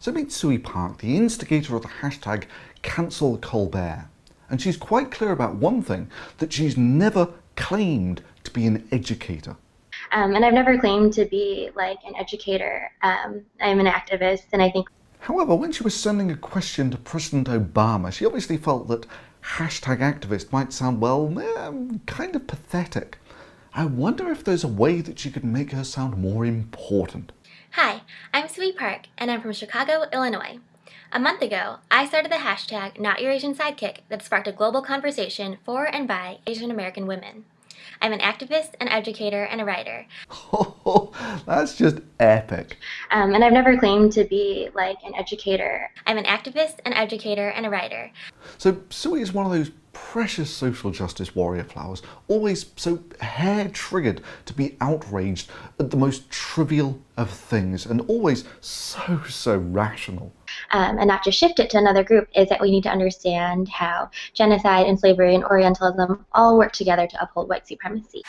So meet Sui Park, the instigator of the hashtag #CancelColbert. And she's quite clear about one thing, that she's never claimed to be an educator. And I've never claimed to be like an educator. I'm an activist, and I think... However, when she was sending a question to President Obama, she obviously felt that hashtag activist might sound, well, kind of pathetic. I wonder if there's a way that she could make her sound more important. Hi, I'm Sui Park, and I'm from Chicago, Illinois. A month ago, I started the hashtag #NotYourAsianSidekick that sparked a global conversation for and by Asian American women. I'm an activist, an educator, and a writer. Oh, that's just epic. And I've never claimed to be like an educator. I'm an activist, an educator, and a writer. So Sui is one of those precious social justice warrior flowers, always so hair-triggered to be outraged at the most trivial of things, and always so rational. And not just shift it to another group, is that we need to understand how genocide and slavery and Orientalism all work together to uphold white supremacy.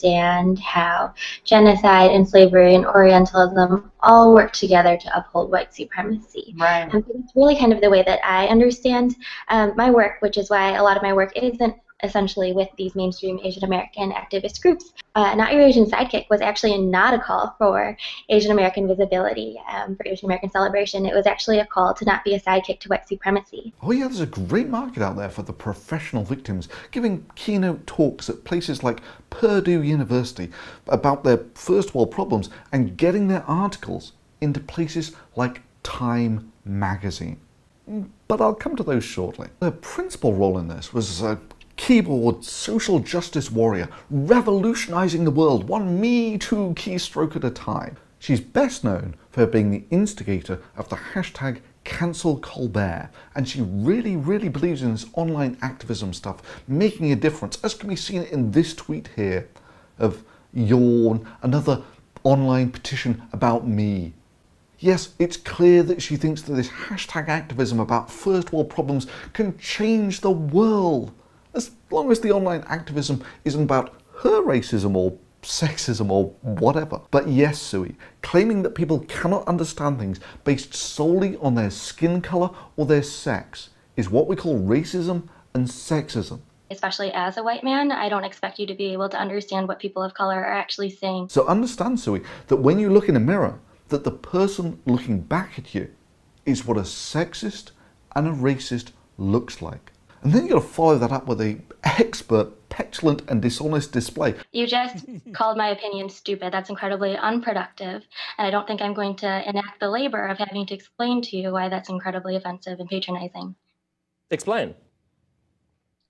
Understand how genocide and slavery and Orientalism all work together to uphold white supremacy. Right. And so it's really kind of the way that I understand my work, which is why a lot of my work isn't essentially with these mainstream Asian American activist groups. Not Your Asian Sidekick was actually not a call for Asian American visibility, for Asian American celebration. It was actually a call to not be a sidekick to white supremacy. Oh yeah, there's a great market out there for the professional victims, giving keynote talks at places like Purdue University about their first world problems and getting their articles into places like Time magazine. But I'll come to those shortly. Her principal role in this was a keyboard social justice warrior, revolutionizing the world one Me Too keystroke at a time. She's best known for being the instigator of the hashtag #CancelColbert, and she really believes in this online activism stuff, making a difference, as can be seen in this tweet here of yawn, another online petition about me. Yes, it's clear that she thinks that this hashtag activism about first world problems can change the world, as long as the online activism isn't about her racism or sexism or whatever. But yes, Sui, claiming that people cannot understand things based solely on their skin colour or their sex is what we call racism and sexism. Especially as a white man, I don't expect you to be able to understand what people of color are actually saying. So understand, Sui, that when you look in a mirror, that the person looking back at you is what a sexist and a racist looks like. And then you've got to follow that up with a expert, petulant and dishonest display. You just called my opinion stupid. That's incredibly unproductive, and I don't think I'm going to enact the labor of having to explain to you why that's incredibly offensive and patronizing. Explain.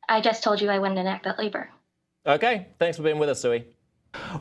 I just told you I wouldn't enact that labor. Okay, thanks for being with us, Sui.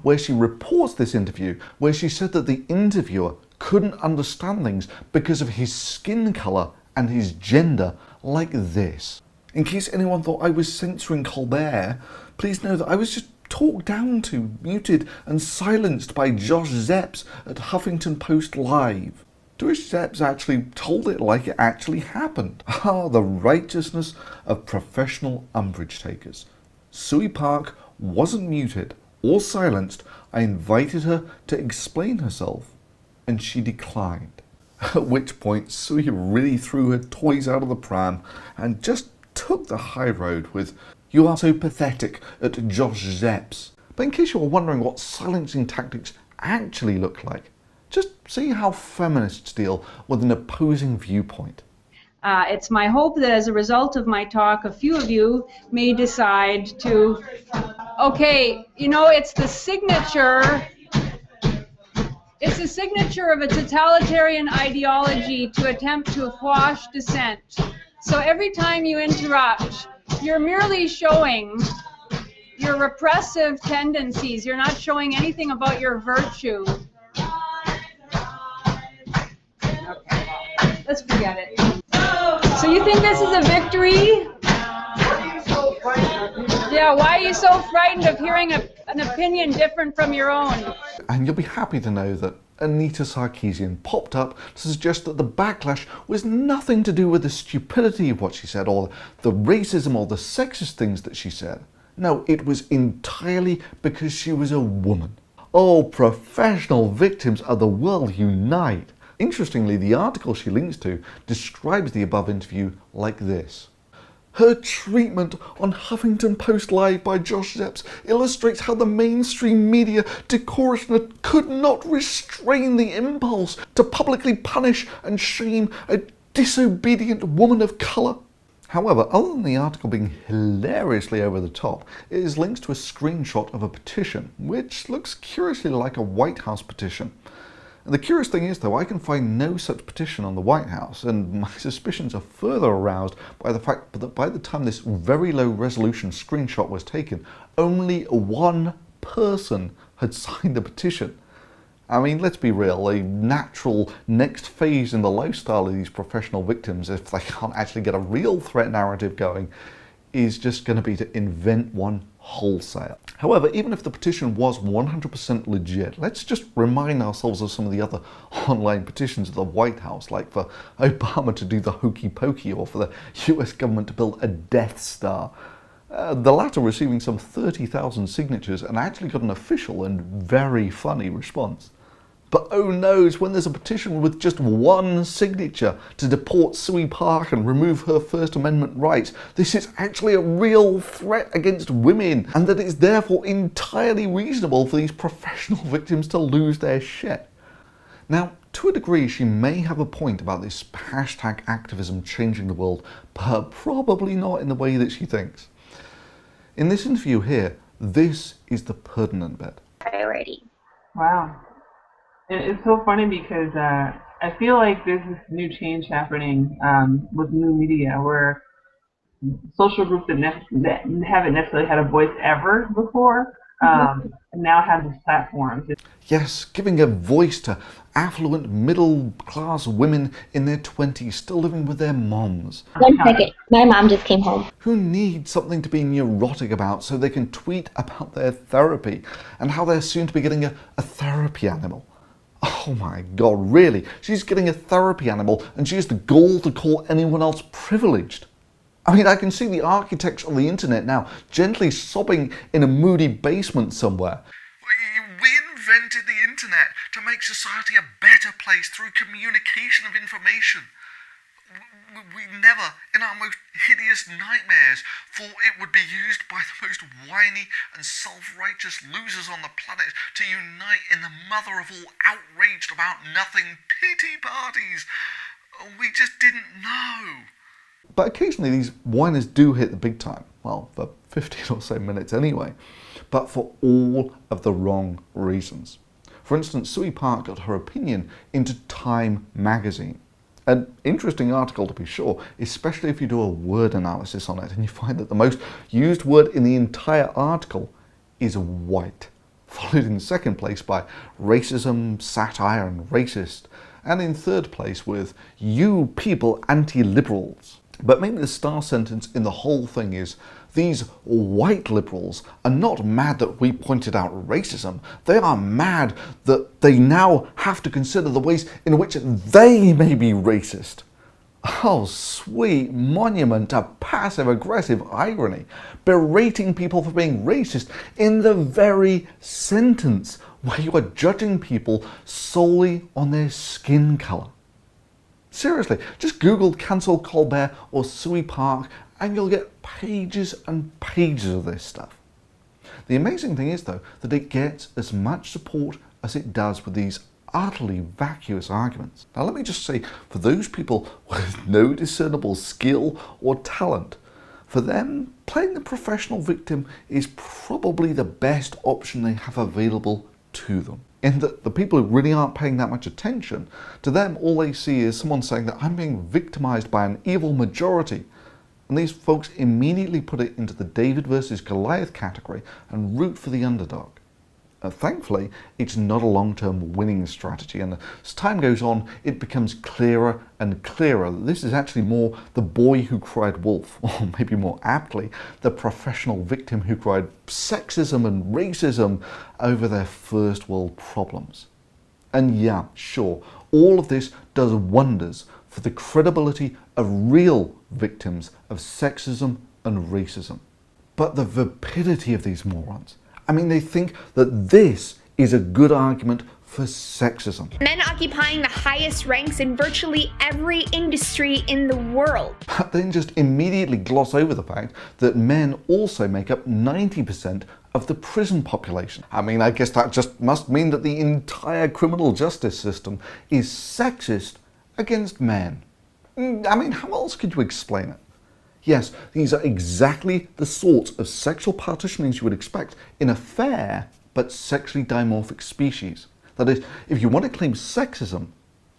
Where she reports this interview, where she said that the interviewer couldn't understand things because of his skin colour and his gender, like this. In case anyone thought I was censoring Colbert, please know that I was just talked down to, muted and silenced by Josh Zepps at Huffington Post Live. To which Zepps actually told it like it actually happened. Ah, the righteousness of professional umbrage takers. Sui Park wasn't muted or silenced. I invited her to explain herself, and she declined. At which point Sui really threw her toys out of the pram and just took the high road with "You are so pathetic" at Josh Zepps. But in case you were wondering what silencing tactics actually look like, just see how feminists deal with an opposing viewpoint. It's my hope that as a result of my talk, a few of you may decide to, okay, you know, it's the signature of a totalitarian ideology to attempt to quash dissent. So every time you interrupt, you're merely showing your repressive tendencies. You're not showing anything about your virtue. Okay, let's forget it. So you think this is a victory? Yeah, why are you so frightened of hearing an opinion different from your own? And you'll be happy to know that Anita Sarkeesian popped up to suggest that the backlash was nothing to do with the stupidity of what she said or the racism or the sexist things that she said. No, it was entirely because she was a woman. Oh, professional victims of the world unite. Interestingly, the article she links to describes the above interview like this. Her treatment on Huffington Post Live by Josh Zepps illustrates how the mainstream media decorously could not restrain the impulse to publicly punish and shame a disobedient woman of colour. However, other than the article being hilariously over the top, it is linked to a screenshot of a petition, which looks curiously like a White House petition. And the curious thing is, though, I can find no such petition on the White House, and my suspicions are further aroused by the fact that by the time this very low resolution screenshot was taken, only one person had signed the petition. I mean, let's be real, a natural next phase in the lifestyle of these professional victims, if they can't actually get a real threat narrative going, is just going to be to invent one wholesale. However, even if the petition was 100% legit, let's just remind ourselves of some of the other online petitions of the White House, like for Obama to do the hokey pokey or for the US government to build a Death Star. The latter receiving some 30,000 signatures and actually got an official and very funny response. But oh noes, when there's a petition with just one signature to deport Sui Park and remove her First Amendment rights, this is actually a real threat against women, and that it's therefore entirely reasonable for these professional victims to lose their shit. Now, to a degree, she may have a point about this hashtag activism changing the world, but probably not in the way that she thinks. In this interview here, this is the pertinent bit. Priority. Wow. And it's so funny because I feel like there's this new change happening with new media where social groups that haven't necessarily had a voice ever before now have these platforms. Yes, giving a voice to affluent middle-class women in their 20s still living with their moms. 1 second. My mom just came home. Who need something to be neurotic about so they can tweet about their therapy and how they're soon to be getting a therapy animal. Oh my God, really? She's getting a therapy animal and she has the gall to call anyone else privileged. I mean, I can see the architects on the internet now gently sobbing in a moody basement somewhere. We invented the internet to make society a better place through communication of information. We never, in our most hideous nightmares, thought it would be used by the most whiny and self-righteous losers on the planet to unite in the mother of all outraged about nothing pity parties. We just didn't know. But occasionally these whiners do hit the big time. Well, for 15 or so minutes anyway. But for all of the wrong reasons. For instance, Sui Park got her opinion into Time magazine. An interesting article to be sure, especially if you do a word analysis on it and you find that the most used word in the entire article is white, followed in second place by racism, satire and racist, and in third place with you people anti-liberals. But maybe the star sentence in the whole thing is, these white liberals are not mad that we pointed out racism, they are mad that they now have to consider the ways in which they may be racist. Oh, sweet monument to passive-aggressive irony, berating people for being racist in the very sentence where you are judging people solely on their skin colour. Seriously, just Google cancel Colbert or Sui Park and you'll get pages and pages of this stuff. The amazing thing is, though, that it gets as much support as it does with these utterly vacuous arguments. Now let me just say, for those people with no discernible skill or talent, for them, playing the professional victim is probably the best option they have available to them. In that the people who really aren't paying that much attention, to them all they see is someone saying that I'm being victimized by an evil majority. And these folks immediately put it into the David versus Goliath category and root for the underdog. Thankfully, it's not a long-term winning strategy, and as time goes on, it becomes clearer and clearer that this is actually more the boy who cried wolf, or maybe more aptly, the professional victim who cried sexism and racism over their first world problems. And yeah, sure, all of this does wonders for the credibility of real victims of sexism and racism. But the vapidity of these morons, I mean, they think that this is a good argument for sexism. Men occupying the highest ranks in virtually every industry in the world. But then just immediately gloss over the fact that men also make up 90% of the prison population. I mean, I guess that just must mean that the entire criminal justice system is sexist against men. I mean, how else could you explain it? Yes, these are exactly the sorts of sexual partitionings you would expect in a fair but sexually dimorphic species. That is, if you want to claim sexism,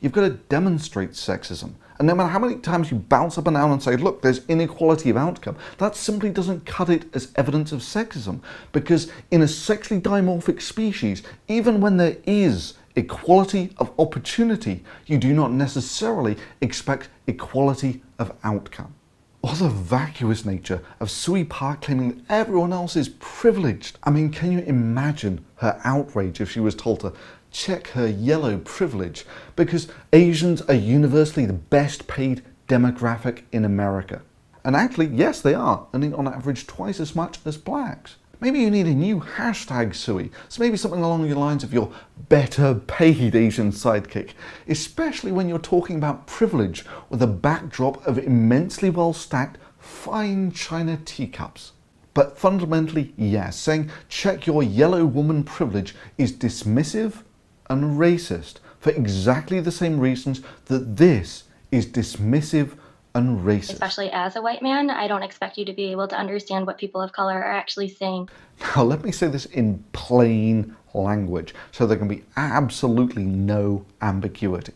you've got to demonstrate sexism. And no matter how many times you bounce up and down and say, look, there's inequality of outcome, that simply doesn't cut it as evidence of sexism. Because in a sexually dimorphic species, even when there is equality of opportunity, you do not necessarily expect equality of outcome. Or the vacuous nature of Sui Park claiming that everyone else is privileged. I mean, can you imagine her outrage if she was told to check her yellow privilege because Asians are universally the best paid demographic in America? And actually, yes, they are, earning on average twice as much as blacks. Maybe you need a new hashtag, Sui. So maybe something along the lines of your better paid Asian sidekick, especially when you're talking about privilege with a backdrop of immensely well-stacked fine china teacups. But fundamentally, yes, saying check your yellow woman privilege is dismissive and racist for exactly the same reasons that this is dismissive and racist. Especially as a white man, I don't expect you to be able to understand what people of color are actually saying. Now let me say this in plain language so there can be absolutely no ambiguity.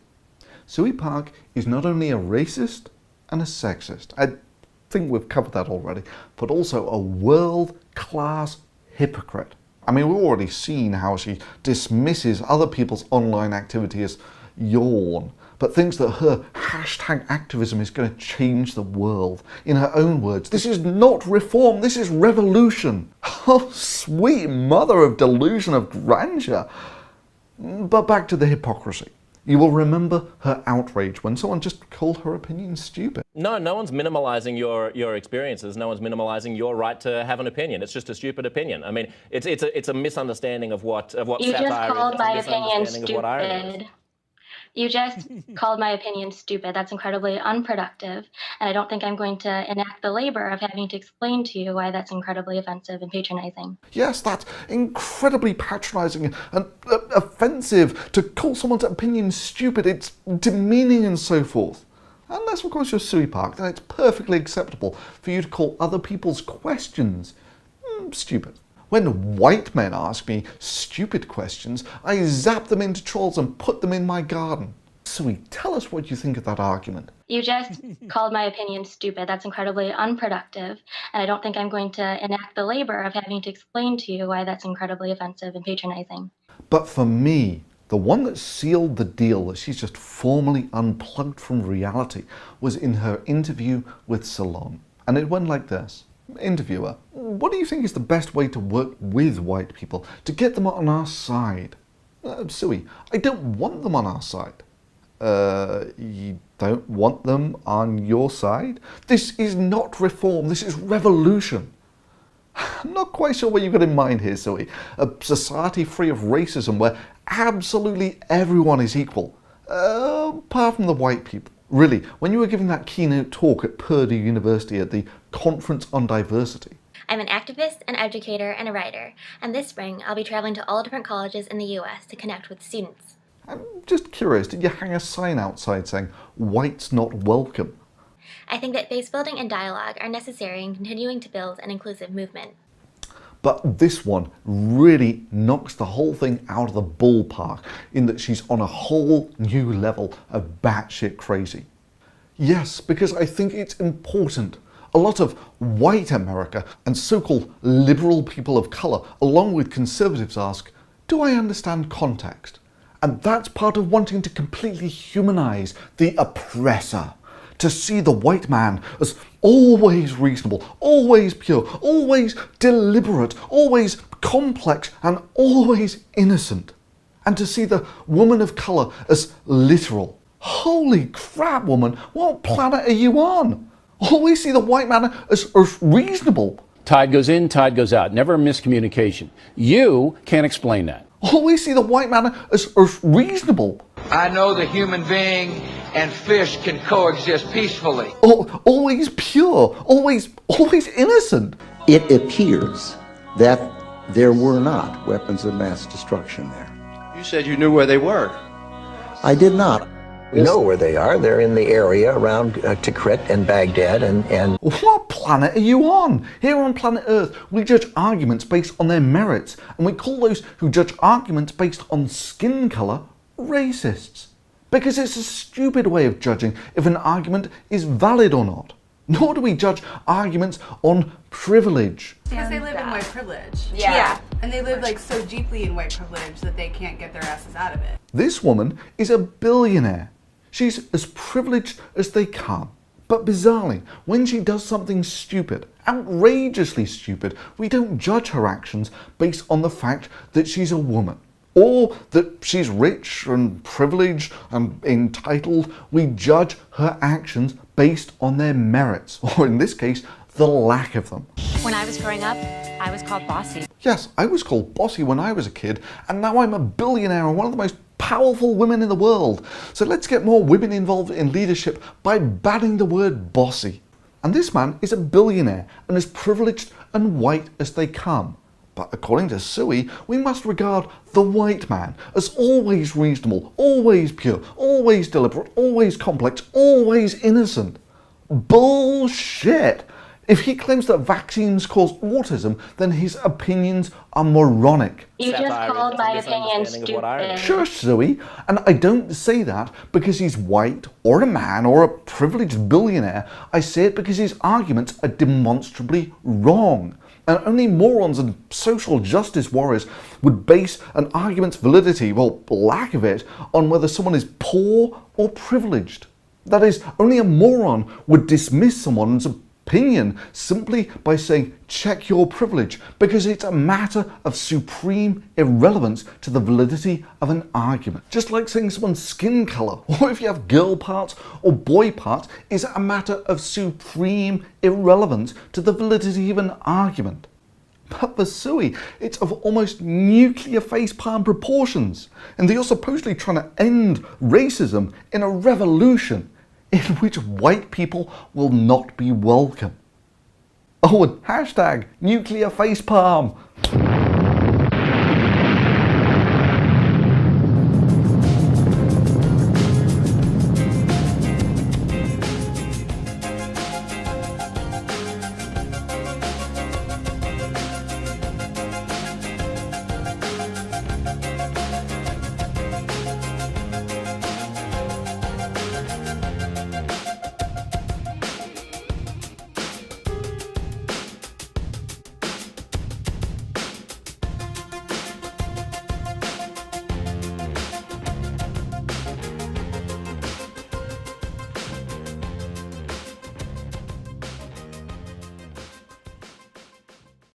Sui Park is not only a racist and a sexist, I think we've covered that already, but also a world-class hypocrite. I mean, we've already seen how she dismisses other people's online activity as yawn, but thinks that her hashtag activism is going to change the world. In her own words, this is not reform, this is revolution. Oh, sweet mother of delusion of grandeur. But back to the hypocrisy. You will remember her outrage when someone just called her opinion stupid. No one's minimalizing your experiences. No one's minimalizing your right to have an opinion. It's just a stupid opinion. I mean, it's a misunderstanding of what You satire just called is. my opinion It's a misunderstanding of what irony is. stupid. You just called my opinion stupid. That's incredibly unproductive. And I don't think I'm going to enact the labor of having to explain to you why that's incredibly offensive and patronizing. Yes, that's incredibly patronizing and offensive to call someone's opinion stupid. It's demeaning and so forth. Unless, of course, you're Sui Park, then it's perfectly acceptable for you to call other people's questions stupid. When white men ask me stupid questions, I zap them into trolls and put them in my garden. Sui, tell us what you think of that argument. You just called my opinion stupid. That's incredibly unproductive. And I don't think I'm going to enact the labor of having to explain to you why that's incredibly offensive and patronizing. But for me, the one that sealed the deal that she's just formally unplugged from reality was in her interview with Salon. And it went like this. Interviewer, what do you think is the best way to work with white people to get them on our side? Sui, I don't want them on our side. You don't want them on your side? This is not reform, this is revolution. I'm not quite sure what you've got in mind here, Sui. A society free of racism where absolutely everyone is equal, apart from the white people. Really, when you were giving that keynote talk at Purdue University at the Conference on Diversity. I'm an activist, an educator, and a writer, and this spring I'll be traveling to all different colleges in the US to connect with students. I'm just curious, did you hang a sign outside saying, whites not welcome? I think that base building and dialogue are necessary in continuing to build an inclusive movement. But this one really knocks the whole thing out of the ballpark in that she's on a whole new level of batshit crazy. Yes, because I think it's important. A lot of white America and so-called liberal people of colour, along with conservatives, ask, do I understand context? And that's part of wanting to completely humanise the oppressor. To see the white man as always reasonable, always pure, always deliberate, always complex, and always innocent. And to see the woman of colour as literal. Holy crap, woman, what planet are you on? Always see the white man as reasonable. Tide goes in, tide goes out. Never a miscommunication. You can't explain that. always see the white man as reasonable. I know the human being and fish can coexist peacefully. Always pure, always innocent. It appears that there were not weapons of mass destruction there. You said you knew where they were. I did not. We know where they are. They're in the area around Tikrit and Baghdad and... What planet are you on? Here on planet Earth, we judge arguments based on their merits, and we call those who judge arguments based on skin colour racists. Because it's a stupid way of judging if an argument is valid or not. Nor do we judge arguments on privilege. Because they live in white privilege. Yeah. And they live like so deeply in white privilege that they can't get their asses out of it. This woman is a billionaire. She's as privileged as they come. But bizarrely, when she does something stupid, outrageously stupid, we don't judge her actions based on the fact that she's a woman. Or that she's rich and privileged and entitled. We judge her actions based on their merits, or in this case, the lack of them. When I was growing up, I was called bossy. Yes, I was called bossy when I was a kid, and now I'm a billionaire and one of the most powerful women in the world. So let's get more women involved in leadership by banning the word bossy. And this man is a billionaire and as privileged and white as they come. But according to Suey, we must regard the white man as always reasonable, always pure, always deliberate, always complex, always innocent. Bullshit! If he claims that vaccines cause autism, then his opinions are moronic. You just called my opinion stupid. Sure, Suey, and I don't say that because he's white, or a man, or a privileged billionaire. I say it because his arguments are demonstrably wrong. And only morons and social justice warriors would base an argument's validity, well, lack of it, on whether someone is poor or privileged. That is, only a moron would dismiss someone's opinion simply by saying, check your privilege, because it's a matter of supreme irrelevance to the validity of an argument. Just like saying someone's skin colour, or if you have girl parts or boy parts, is a matter of supreme irrelevance to the validity of an argument. But for Suey, it's of almost nuclear facepalm proportions, and they are supposedly trying to end racism in a revolution in which white people will not be welcome. Oh, and hashtag nuclear facepalm.